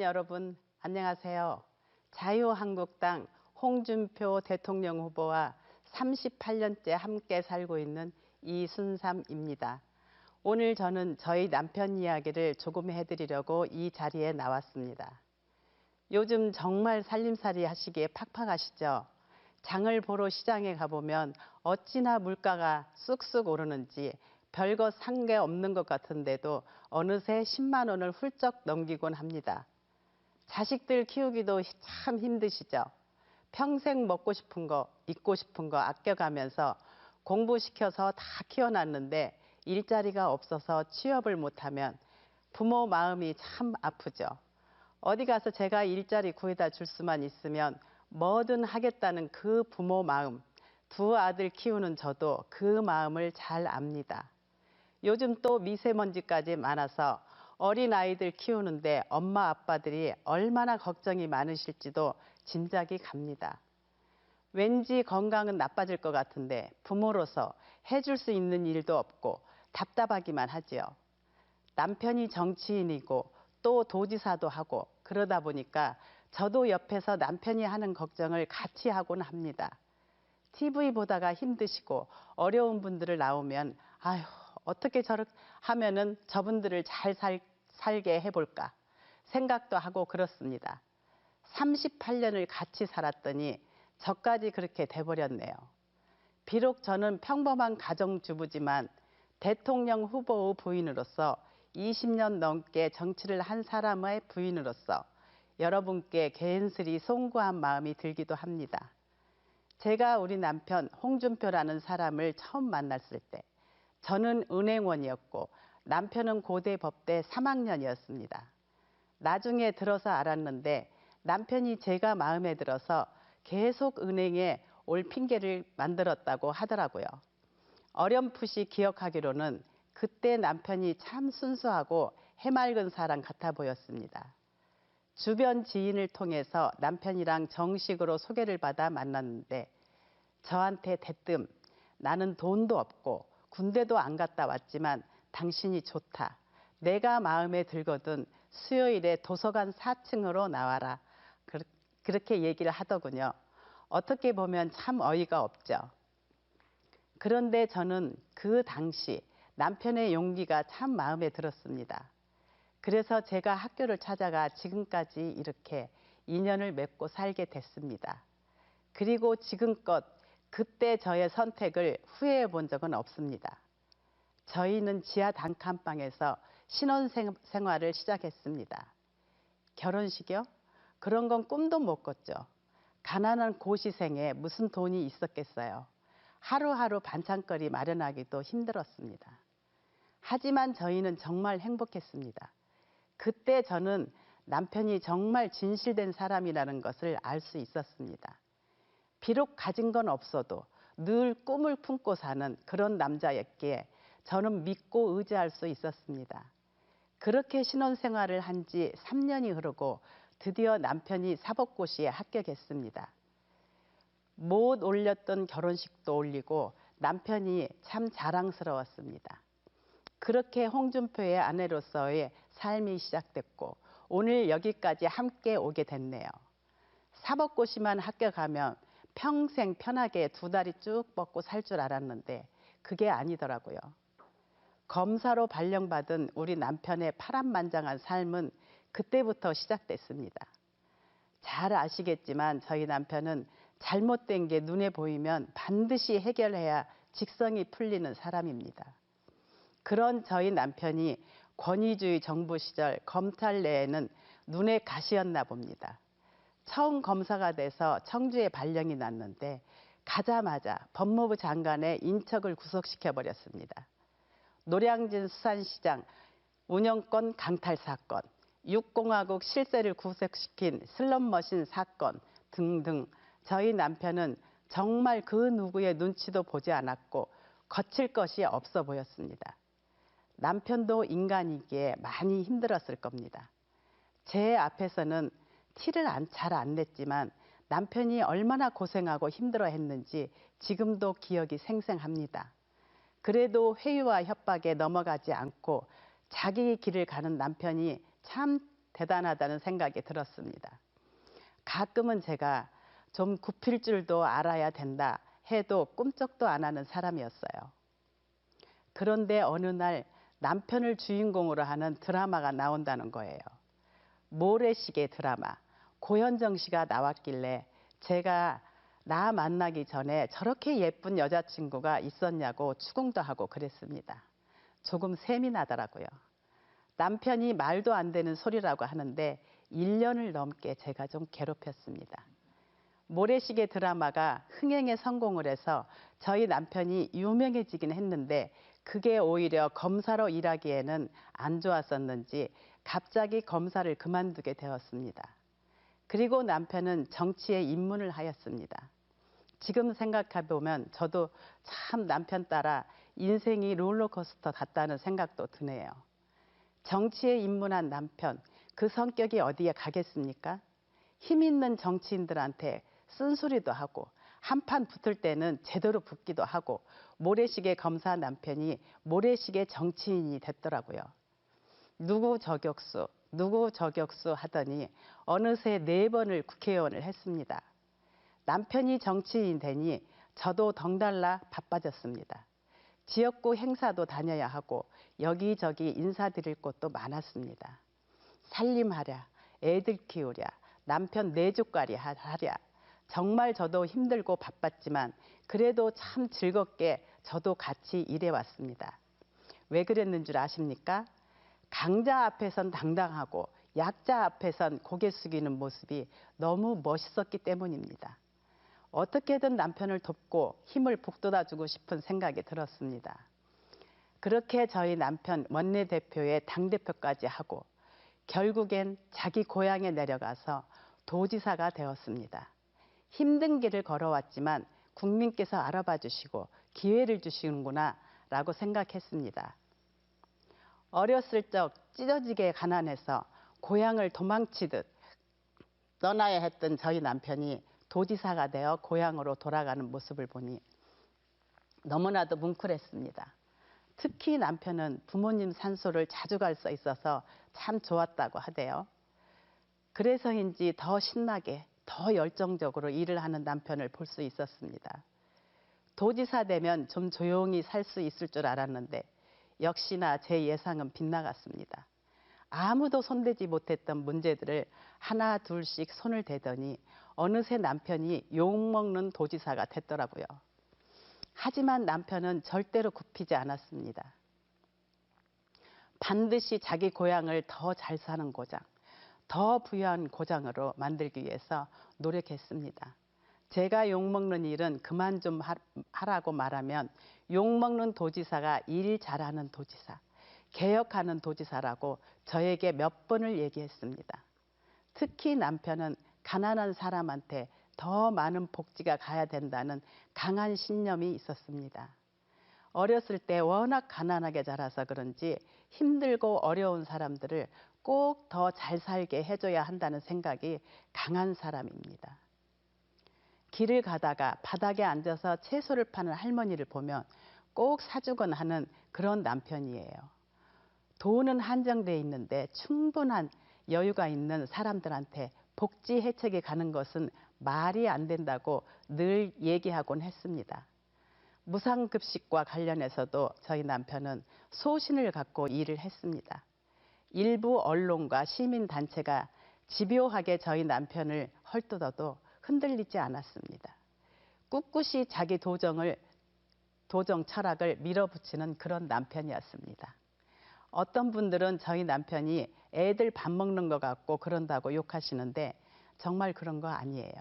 국민 여러분, 안녕하세요. 자유한국당 홍준표 대통령 후보와 38년째 함께 살고 있는 이순삼입니다. 오늘 저는 저희 남편 이야기를 조금 해드리려고 이 자리에 나왔습니다. 요즘 정말 살림살이 하시기에 팍팍하시죠? 장을 보러 시장에 가보면 어찌나 물가가 쑥쑥 오르는지 별거 산 게 없는 것 같은데도 어느새 10만 원을 훌쩍 넘기곤 합니다. 자식들 키우기도 참 힘드시죠? 평생 먹고 싶은 거, 입고 싶은 거 아껴가면서 공부시켜서 다 키워놨는데 일자리가 없어서 취업을 못하면 부모 마음이 참 아프죠. 어디 가서 제가 일자리 구해다 줄 수만 있으면 뭐든 하겠다는 그 부모 마음, 두 아들 키우는 저도 그 마음을 잘 압니다. 요즘 또 미세먼지까지 많아서 어린아이들 키우는데 엄마 아빠들이 얼마나 걱정이 많으실지도 짐작이 갑니다. 왠지 건강은 나빠질 것 같은데 부모로서 해줄 수 있는 일도 없고 답답하기만 하지요. 남편이 정치인이고 또 도지사도 하고 그러다 보니까 저도 옆에서 남편이 하는 걱정을 같이 하곤 합니다. TV 보다가 힘드시고 어려운 분들을 나오면 아휴 어떻게 저렇게 하면은 저분들을 잘 살게 해볼까 생각도 하고 그렇습니다. 38년을 같이 살았더니 저까지 그렇게 돼버렸네요. 비록 저는 평범한 가정주부지만 대통령 후보의 부인으로서 20년 넘게 정치를 한 사람의 부인으로서 여러분께 괜스레 송구한 마음이 들기도 합니다. 제가 우리 남편 홍준표라는 사람을 처음 만났을 때 저는 은행원이었고 남편은 고대 법대 3학년이었습니다. 나중에 들어서 알았는데 남편이 제가 마음에 들어서 계속 은행에 올 핑계를 만들었다고 하더라고요. 어렴풋이 기억하기로는 그때 남편이 참 순수하고 해맑은 사람 같아 보였습니다. 주변 지인을 통해서 남편이랑 정식으로 소개를 받아 만났는데 저한테 대뜸 나는 돈도 없고 군대도 안 갔다 왔지만 당신이 좋다. 내가 마음에 들거든 수요일에 도서관 4층으로 나와라. 그렇게 얘기를 하더군요. 어떻게 보면 참 어이가 없죠. 그런데 저는 그 당시 남편의 용기가 참 마음에 들었습니다. 그래서 제가 학교를 찾아가 지금까지 이렇게 인연을 맺고 살게 됐습니다. 그리고 지금껏 그때 저의 선택을 후회해 본 적은 없습니다. 저희는 지하 단칸방에서 신혼생활을 시작했습니다. 결혼식이요? 그런 건 꿈도 못 꿨죠. 가난한 고시생에 무슨 돈이 있었겠어요. 하루하루 반찬거리 마련하기도 힘들었습니다. 하지만 저희는 정말 행복했습니다. 그때 저는 남편이 정말 진실된 사람이라는 것을 알 수 있었습니다. 비록 가진 건 없어도 늘 꿈을 품고 사는 그런 남자였기에 저는 믿고 의지할 수 있었습니다. 그렇게 신혼생활을 한 지 3년이 흐르고 드디어 남편이 사법고시에 합격했습니다. 못 올렸던 결혼식도 올리고 남편이 참 자랑스러웠습니다. 그렇게 홍준표의 아내로서의 삶이 시작됐고 오늘 여기까지 함께 오게 됐네요. 사법고시만 합격하면 평생 편하게 두 다리 쭉 뻗고 살 줄 알았는데 그게 아니더라고요. 검사로 발령받은 우리 남편의 파란만장한 삶은 그때부터 시작됐습니다. 잘 아시겠지만 저희 남편은 잘못된 게 눈에 보이면 반드시 해결해야 직성이 풀리는 사람입니다. 그런 저희 남편이 권위주의 정부 시절 검찰 내에는 눈의 가시였나 봅니다. 처음 검사가 돼서 청주에 발령이 났는데 가자마자 법무부 장관의 인척을 구속시켜버렸습니다. 노량진 수산시장 운영권 강탈 사건, 육공화국 실세를 구속시킨 슬롯머신 사건 등등 저희 남편은 정말 그 누구의 눈치도 보지 않았고 거칠 것이 없어 보였습니다. 남편도 인간이기에 많이 힘들었을 겁니다. 제 앞에서는 티를 잘 안 냈지만 남편이 얼마나 고생하고 힘들어했는지 지금도 기억이 생생합니다. 그래도 회유와 협박에 넘어가지 않고 자기 길을 가는 남편이 참 대단하다는 생각이 들었습니다. 가끔은 제가 좀 굽힐 줄도 알아야 된다 해도 꿈쩍도 안 하는 사람이었어요. 그런데 어느 날 남편을 주인공으로 하는 드라마가 나온다는 거예요. 모래시계 드라마. 고현정 씨가 나왔길래 제가 나 만나기 전에 저렇게 예쁜 여자친구가 있었냐고 추궁도 하고 그랬습니다. 조금 셈이 나더라고요. 남편이 말도 안 되는 소리라고 하는데 1년을 넘게 제가 좀 괴롭혔습니다. 모래시계 드라마가 흥행에 성공을 해서 저희 남편이 유명해지긴 했는데 그게 오히려 검사로 일하기에는 안 좋았었는지 갑자기 검사를 그만두게 되었습니다. 그리고 남편은 정치에 입문을 하였습니다. 지금 생각해보면 저도 참 남편 따라 인생이 롤러코스터 같다는 생각도 드네요. 정치에 입문한 남편, 그 성격이 어디에 가겠습니까? 힘 있는 정치인들한테 쓴소리도 하고 한판 붙을 때는 제대로 붙기도 하고 모래시계 검사 남편이 모래시계 정치인이 됐더라고요. 누구 저격수 하더니 어느새 4번을 국회의원을 했습니다. 남편이 정치인 되니 저도 덩달라 바빠졌습니다. 지역구 행사도 다녀야 하고 여기저기 인사드릴 곳도 많았습니다. 살림하랴, 애들 키우랴, 남편 내조까지 하랴. 정말 저도 힘들고 바빴지만 그래도 참 즐겁게 저도 같이 일해왔습니다. 왜 그랬는 줄 아십니까? 강자 앞에선 당당하고 약자 앞에선 고개 숙이는 모습이 너무 멋있었기 때문입니다. 어떻게든 남편을 돕고 힘을 북돋아주고 싶은 생각이 들었습니다. 그렇게 저희 남편 원내대표의 당대표까지 하고 결국엔 자기 고향에 내려가서 도지사가 되었습니다. 힘든 길을 걸어왔지만 국민께서 알아봐 주시고 기회를 주시는구나 라고 생각했습니다. 어렸을 적 찢어지게 가난해서 고향을 도망치듯 떠나야 했던 저희 남편이 도지사가 되어 고향으로 돌아가는 모습을 보니 너무나도 뭉클했습니다. 특히 남편은 부모님 산소를 자주 갈 수 있어서 참 좋았다고 하대요. 그래서인지 더 신나게 더 열정적으로 일을 하는 남편을 볼 수 있었습니다. 도지사 되면 좀 조용히 살 수 있을 줄 알았는데 역시나 제 예상은 빗나갔습니다. 아무도 손대지 못했던 문제들을 하나 둘씩 손을 대더니 어느새 남편이 욕먹는 도지사가 됐더라고요. 하지만 남편은 절대로 굽히지 않았습니다. 반드시 자기 고향을 더 잘 사는 고장, 더 부유한 고장으로 만들기 위해서 노력했습니다. 제가 욕먹는 일은 그만 좀 하라고 말하면 욕먹는 도지사가 일 잘하는 도지사, 개혁하는 도지사라고 저에게 몇 번을 얘기했습니다. 특히 남편은 가난한 사람한테 더 많은 복지가 가야 된다는 강한 신념이 있었습니다. 어렸을 때 워낙 가난하게 자라서 그런지 힘들고 어려운 사람들을 꼭 더 잘 살게 해줘야 한다는 생각이 강한 사람입니다. 길을 가다가 바닥에 앉아서 채소를 파는 할머니를 보면 꼭 사주곤 하는 그런 남편이에요. 돈은 한정돼 있는데 충분한 여유가 있는 사람들한테 복지 혜택이 가는 것은 말이 안 된다고 늘 얘기하곤 했습니다. 무상급식과 관련해서도 저희 남편은 소신을 갖고 일을 했습니다. 일부 언론과 시민단체가 집요하게 저희 남편을 헐뜯어도 흔들리지 않았습니다. 꿋꿋이 자기 도정 철학을 밀어붙이는 그런 남편이었습니다. 어떤 분들은 저희 남편이 애들 밥 먹는 것 같고 그런다고 욕하시는데 정말 그런 거 아니에요.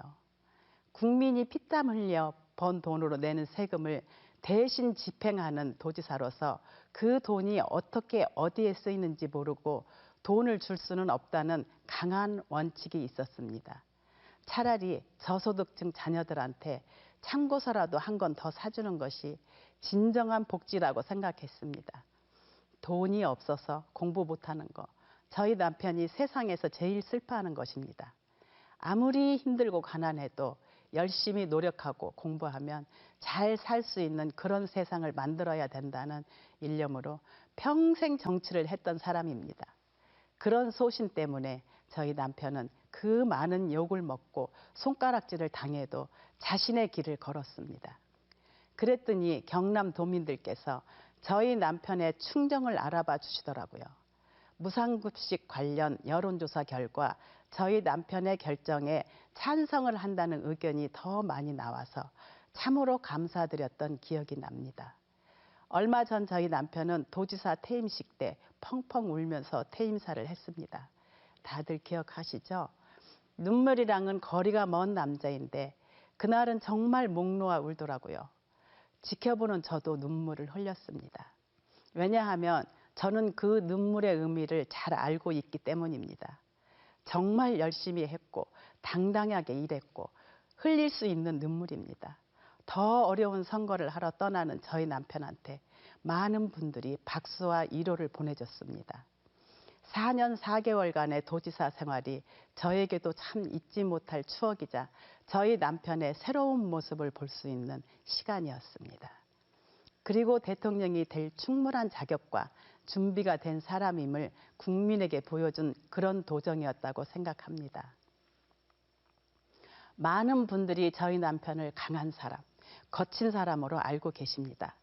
국민이 피땀 흘려 번 돈으로 내는 세금을 대신 집행하는 도지사로서 그 돈이 어떻게 어디에 쓰이는지 모르고 돈을 줄 수는 없다는 강한 원칙이 있었습니다. 차라리 저소득층 자녀들한테 참고서라도 한 권 더 사주는 것이 진정한 복지라고 생각했습니다. 돈이 없어서 공부 못하는 거, 저희 남편이 세상에서 제일 슬퍼하는 것입니다. 아무리 힘들고 가난해도 열심히 노력하고 공부하면 잘 살 수 있는 그런 세상을 만들어야 된다는 일념으로 평생 정치를 했던 사람입니다. 그런 소신 때문에 저희 남편은 그 많은 욕을 먹고 손가락질을 당해도 자신의 길을 걸었습니다. 그랬더니 경남 도민들께서 저희 남편의 충정을 알아봐 주시더라고요. 무상급식 관련 여론조사 결과 저희 남편의 결정에 찬성을 한다는 의견이 더 많이 나와서 참으로 감사드렸던 기억이 납니다. 얼마 전 저희 남편은 도지사 퇴임식 때 펑펑 울면서 퇴임사를 했습니다. 다들 기억하시죠? 눈물이랑은 거리가 먼 남자인데 그날은 정말 목 놓아 울더라고요. 지켜보는 저도 눈물을 흘렸습니다. 왜냐하면 저는 그 눈물의 의미를 잘 알고 있기 때문입니다. 정말 열심히 했고 당당하게 일했고 흘릴 수 있는 눈물입니다. 더 어려운 선거를 하러 떠나는 저희 남편한테 많은 분들이 박수와 위로를 보내줬습니다. 4년 4개월간의 도지사 생활이 저에게도 참 잊지 못할 추억이자 저희 남편의 새로운 모습을 볼 수 있는 시간이었습니다. 그리고 대통령이 될 충분한 자격과 준비가 된 사람임을 국민에게 보여준 그런 도정이었다고 생각합니다. 많은 분들이 저희 남편을 강한 사람, 거친 사람으로 알고 계십니다.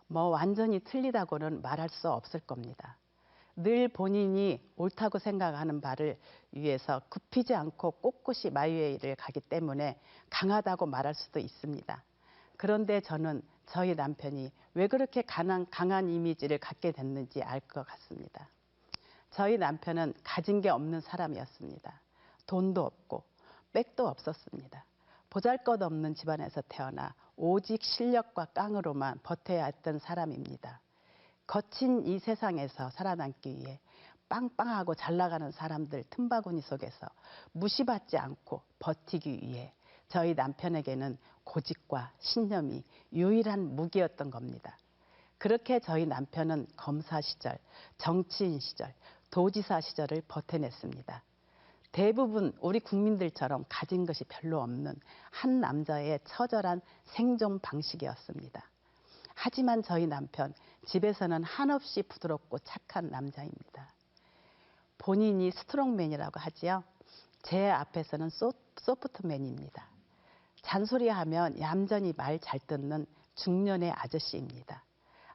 완전히 틀리다고는 말할 수 없을 겁니다. 늘 본인이 옳다고 생각하는 바를 위해서 굽히지 않고 꼿꼿이 마이웨이를 가기 때문에 강하다고 말할 수도 있습니다. 그런데 저는 저희 남편이 왜 그렇게 강한 이미지를 갖게 됐는지 알 것 같습니다. 저희 남편은 가진 게 없는 사람이었습니다. 돈도 없고 백도 없었습니다. 보잘것없는 집안에서 태어나 오직 실력과 깡으로만 버텨야 했던 사람입니다. 거친 이 세상에서 살아남기 위해 빵빵하고 잘 나가는 사람들 틈바구니 속에서 무시받지 않고 버티기 위해 저희 남편에게는 고집과 신념이 유일한 무기였던 겁니다. 그렇게 저희 남편은 검사 시절, 정치인 시절, 도지사 시절을 버텨냈습니다. 대부분 우리 국민들처럼 가진 것이 별로 없는 한 남자의 처절한 생존 방식이었습니다. 하지만 저희 남편, 집에서는 한없이 부드럽고 착한 남자입니다. 본인이 스트롱맨이라고 하지요. 제 앞에서는 소프트맨입니다. 잔소리하면 얌전히 말 잘 듣는 중년의 아저씨입니다.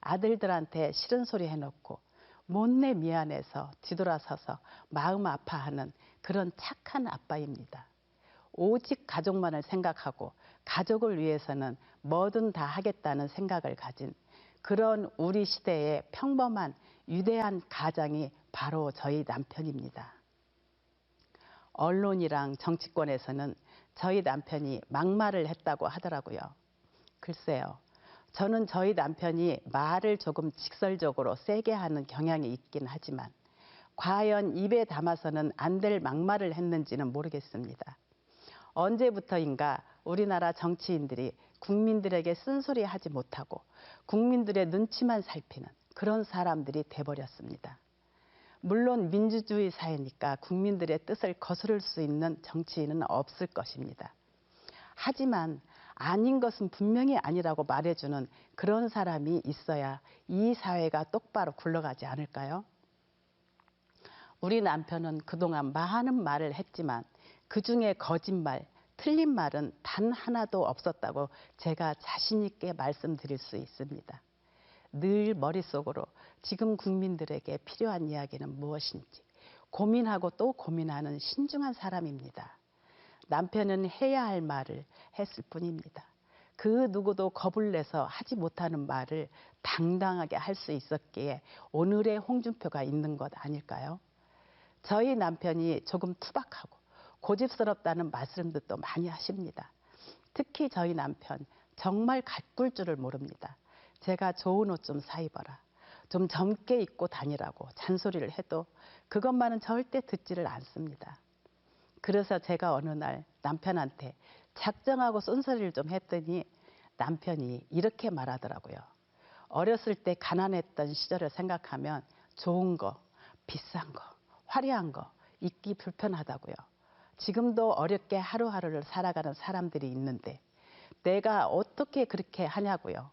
아들들한테 싫은 소리 해놓고 못내 미안해서 뒤돌아서서 마음 아파하는 그런 착한 아빠입니다. 오직 가족만을 생각하고 가족을 위해서는 뭐든 다 하겠다는 생각을 가진 그런 우리 시대의 평범한 위대한 가장이 바로 저희 남편입니다. 언론이랑 정치권에서는 저희 남편이 막말을 했다고 하더라고요. 글쎄요. 저는 저희 남편이 말을 조금 직설적으로 세게 하는 경향이 있긴 하지만 과연 입에 담아서는 안 될 막말을 했는지는 모르겠습니다. 언제부터인가 우리나라 정치인들이 국민들에게 쓴소리 하지 못하고 국민들의 눈치만 살피는 그런 사람들이 돼버렸습니다. 물론 민주주의 사회니까 국민들의 뜻을 거스를 수 있는 정치인은 없을 것입니다. 하지만 아닌 것은 분명히 아니라고 말해주는 그런 사람이 있어야 이 사회가 똑바로 굴러가지 않을까요? 우리 남편은 그동안 많은 말을 했지만 그중에 거짓말, 틀린 말은 단 하나도 없었다고 제가 자신 있게 말씀드릴 수 있습니다. 늘 머릿속으로 지금 국민들에게 필요한 이야기는 무엇인지 고민하고 또 고민하는 신중한 사람입니다. 남편은 해야 할 말을 했을 뿐입니다. 그 누구도 겁을 내서 하지 못하는 말을 당당하게 할 수 있었기에 오늘의 홍준표가 있는 것 아닐까요? 저희 남편이 조금 투박하고 고집스럽다는 말씀도 많이 하십니다. 특히 저희 남편 정말 가꿀 줄을 모릅니다. 제가 좋은 옷 좀 사 입어라. 좀 젊게 입고 다니라고 잔소리를 해도 그것만은 절대 듣지를 않습니다. 그래서 제가 어느 날 남편한테 작정하고 쏜소리를 좀 했더니 남편이 이렇게 말하더라고요. 어렸을 때 가난했던 시절을 생각하면 좋은 거, 비싼 거, 화려한 거 입기 불편하다고요. 지금도 어렵게 하루하루를 살아가는 사람들이 있는데 내가 어떻게 그렇게 하냐고요.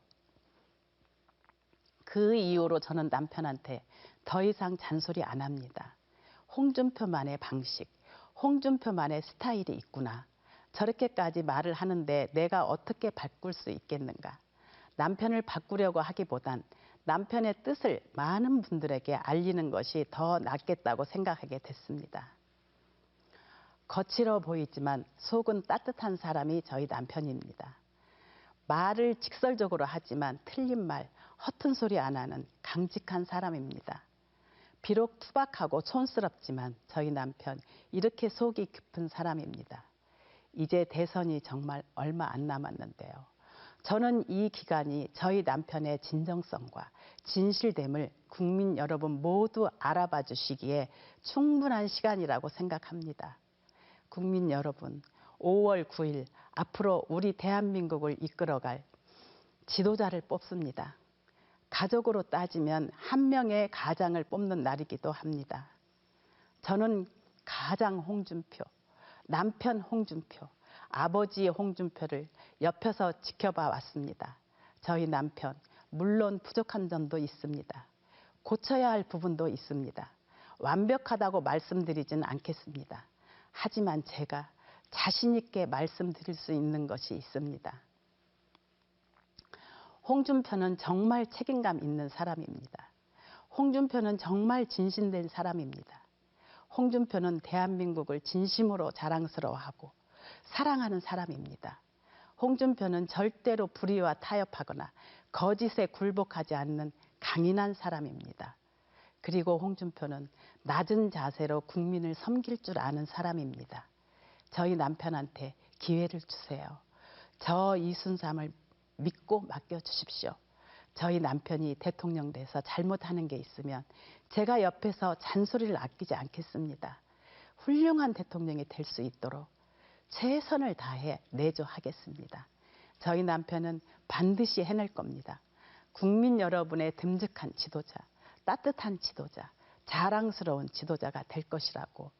그 이후로 저는 남편한테 더 이상 잔소리 안 합니다. 홍준표만의 방식, 홍준표만의 스타일이 있구나. 저렇게까지 말을 하는데 내가 어떻게 바꿀 수 있겠는가. 남편을 바꾸려고 하기보단 남편의 뜻을 많은 분들에게 알리는 것이 더 낫겠다고 생각하게 됐습니다. 거칠어 보이지만 속은 따뜻한 사람이 저희 남편입니다. 말을 직설적으로 하지만 틀린 말, 허튼 소리 안 하는 강직한 사람입니다. 비록 투박하고 촌스럽지만 저희 남편 이렇게 속이 깊은 사람입니다. 이제 대선이 정말 얼마 안 남았는데요. 저는 이 기간이 저희 남편의 진정성과 진실됨을 국민 여러분 모두 알아봐 주시기에 충분한 시간이라고 생각합니다. 국민 여러분, 5월 9일 앞으로 우리 대한민국을 이끌어갈 지도자를 뽑습니다. 가족으로 따지면 한 명의 가장을 뽑는 날이기도 합니다. 저는 가장 홍준표, 남편 홍준표, 아버지 홍준표를 옆에서 지켜봐 왔습니다. 저희 남편, 물론 부족한 점도 있습니다. 고쳐야 할 부분도 있습니다. 완벽하다고 말씀드리진 않겠습니다. 하지만 제가 자신 있게 말씀드릴 수 있는 것이 있습니다. 홍준표는 정말 책임감 있는 사람입니다. 홍준표는 정말 진실된 사람입니다. 홍준표는 대한민국을 진심으로 자랑스러워하고 사랑하는 사람입니다. 홍준표는 절대로 불의와 타협하거나 거짓에 굴복하지 않는 강인한 사람입니다. 그리고 홍준표는 낮은 자세로 국민을 섬길 줄 아는 사람입니다. 저희 남편한테 기회를 주세요. 저 이순삼을 믿고 맡겨주십시오. 저희 남편이 대통령 돼서 잘못하는 게 있으면 제가 옆에서 잔소리를 아끼지 않겠습니다. 훌륭한 대통령이 될 수 있도록 최선을 다해 내조하겠습니다. 저희 남편은 반드시 해낼 겁니다. 국민 여러분의 듬직한 지도자, 따뜻한 지도자, 자랑스러운 지도자가 될 것이라고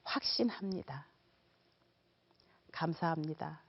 확신합니다. 감사합니다.